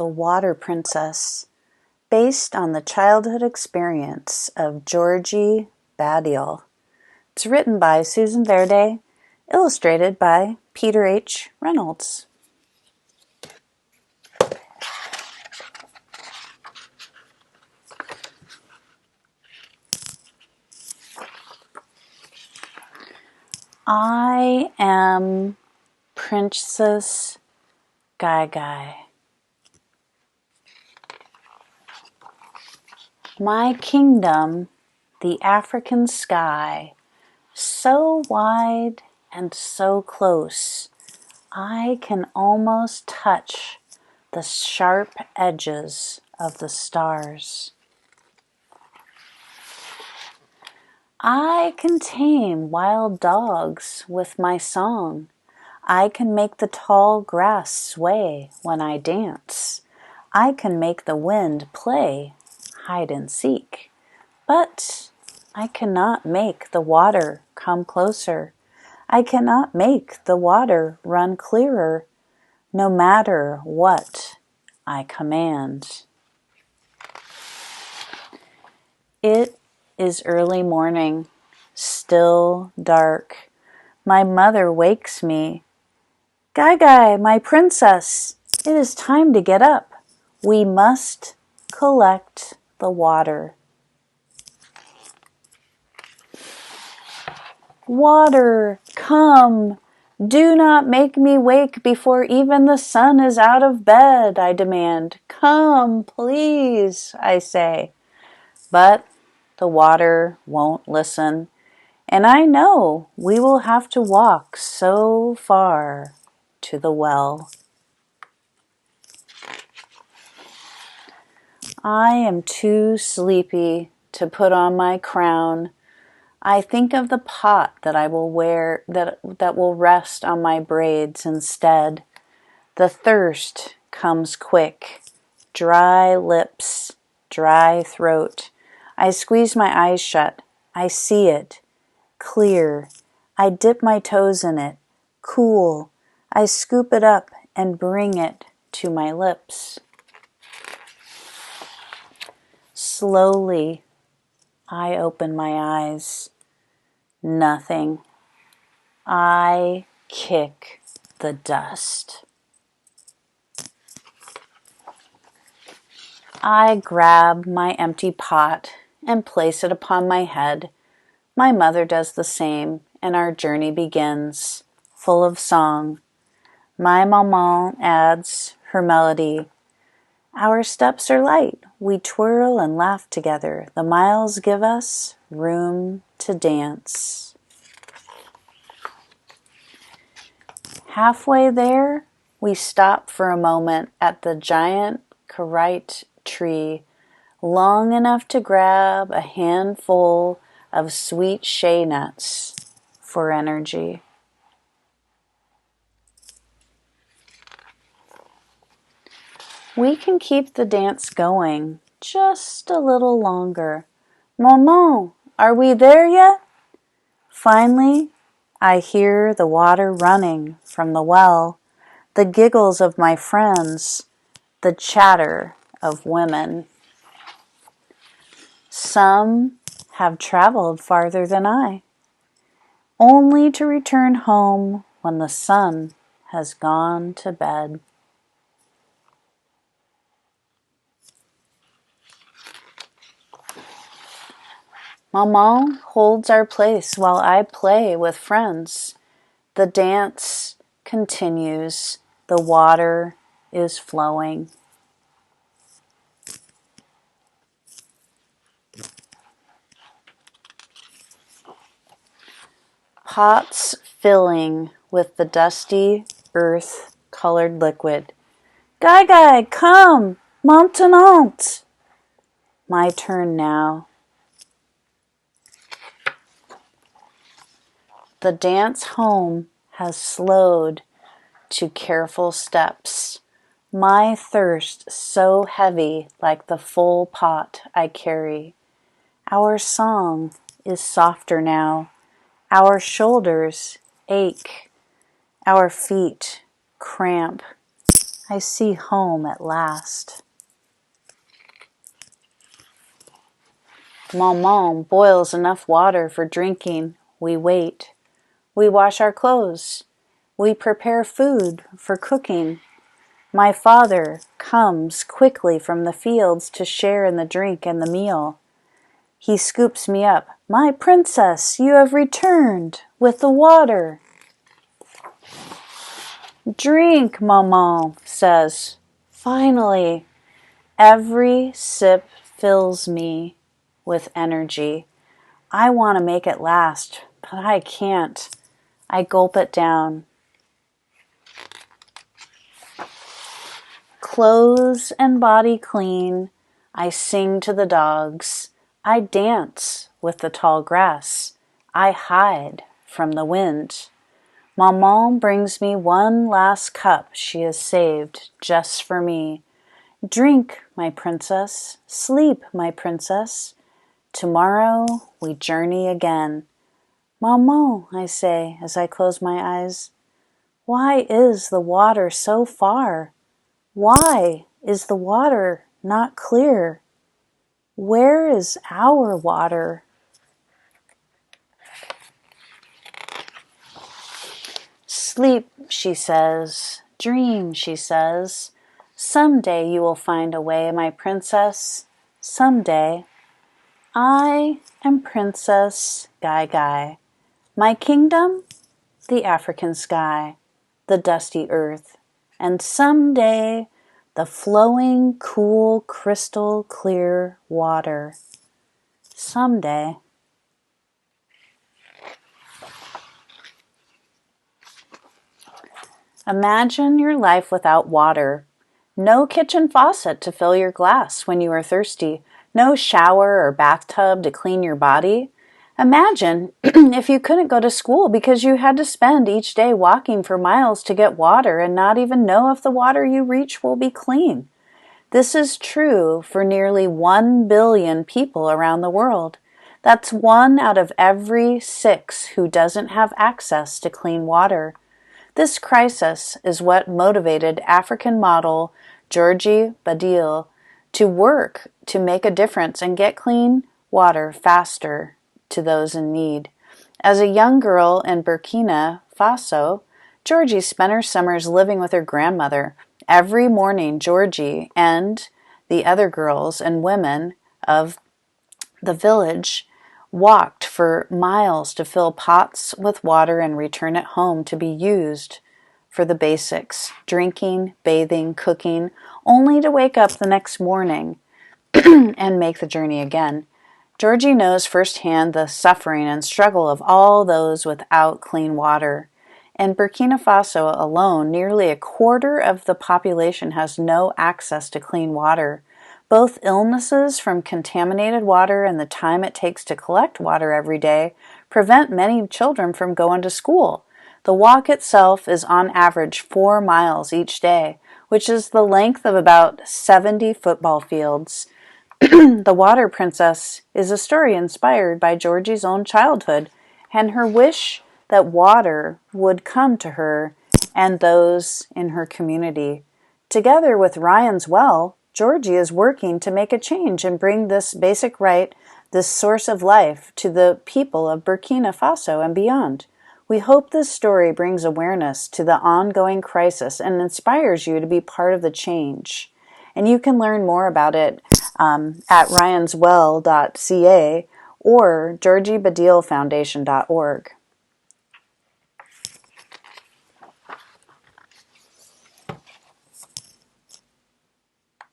The Water Princess, based on the childhood experience of Georgie Badial. It's written by Susan Verde, illustrated by Peter H. Reynolds. I am Princess Gai. My kingdom, the African sky, so wide and so close, I can almost touch the sharp edges of the stars. I can tame wild dogs with my song. I can make the tall grass sway when I dance. I can make the wind play hide and seek. But I cannot make the water come closer. I cannot make the water run clearer, no matter what I command. It is early morning, still dark. My mother wakes me. Gai, my princess, it is time to get up. We must collect the water. Water, come! Do not make me wake before even the sun is out of bed, I demand. Come, please, I say. But the water won't listen, and I know we will have to walk so far to the well. I am too sleepy to put on my crown. I think of the pot that I will wear, that will rest on my braids instead. The thirst comes quick, dry lips, dry throat. I squeeze my eyes shut. I see it, clear. I dip my toes in it, cool. I scoop it up and bring it to my lips. Slowly, I open my eyes. Nothing. I kick the dust. I grab my empty pot and place it upon my head. My mother does the same, and our journey begins, full of song. My maman adds her melody. Our steps are light. We twirl and laugh together. The miles give us room to dance. Halfway there, we stop for a moment at the giant karite tree, long enough to grab a handful of sweet shea nuts for energy. We can keep the dance going just a little longer. Maman, are we there yet? Finally, I hear the water running from the well, the giggles of my friends, the chatter of women. Some have traveled farther than I, only to return home when the sun has gone to bed. Maman holds our place while I play with friends. The dance continues. The water is flowing. Pots filling with the dusty earth-colored liquid. Gai, come! Maintenant! My turn now. The dance home has slowed to careful steps. My thirst so heavy like the full pot I carry. Our song is softer now. Our shoulders ache. Our feet cramp. I see home at last. Maman boils enough water for drinking. We wait. We wash our clothes. We prepare food for cooking. My father comes quickly from the fields to share in the drink and the meal. He scoops me up. My princess, you have returned with the water. Drink, Maman says. Finally, every sip fills me with energy. I want to make it last, but I can't. I gulp it down. Clothes and body clean, I sing to the dogs. I dance with the tall grass. I hide from the wind. Maman brings me one last cup she has saved just for me. Drink, my princess. Sleep, my princess. Tomorrow we journey again. Maman, I say as I close my eyes, why is the water so far? Why is the water not clear? Where is our water? Sleep, she says. Dream, she says. Someday you will find a way, my princess. Someday. I am Princess Gai Gai. My kingdom? The African sky, the dusty earth, and someday the flowing, cool, crystal clear water. Someday. Imagine your life without water. No kitchen faucet to fill your glass when you are thirsty. No shower or bathtub to clean your body. Imagine if you couldn't go to school because you had to spend each day walking for miles to get water and not even know if the water you reach will be clean. This is true for nearly 1 billion people around the world. That's 1 out of every 6 who doesn't have access to clean water. This crisis is what motivated African model Georgie Badil to work to make a difference and get clean water faster to those in need. As a young girl in Burkina Faso, Georgie spent her summers living with her grandmother. Every morning, Georgie and the other girls and women of the village walked for miles to fill pots with water and return it home to be used for the basics, drinking, bathing, cooking, only to wake up the next morning and make the journey again. Georgie knows firsthand the suffering and struggle of all those without clean water. In Burkina Faso alone, nearly a quarter of the population has no access to clean water. Both illnesses from contaminated water and the time it takes to collect water every day prevent many children from going to school. The walk itself is on average 4 miles each day, which is the length of about 70 football fields. The Water Princess is a story inspired by Georgie's own childhood and her wish that water would come to her and those in her community. Together with Ryan's Well, Georgie is working to make a change and bring this basic right, this source of life, to the people of Burkina Faso and beyond. We hope this story brings awareness to the ongoing crisis and inspires you to be part of the change. And you can learn more about it at ryanswell.ca or georgiebadilfoundation.org.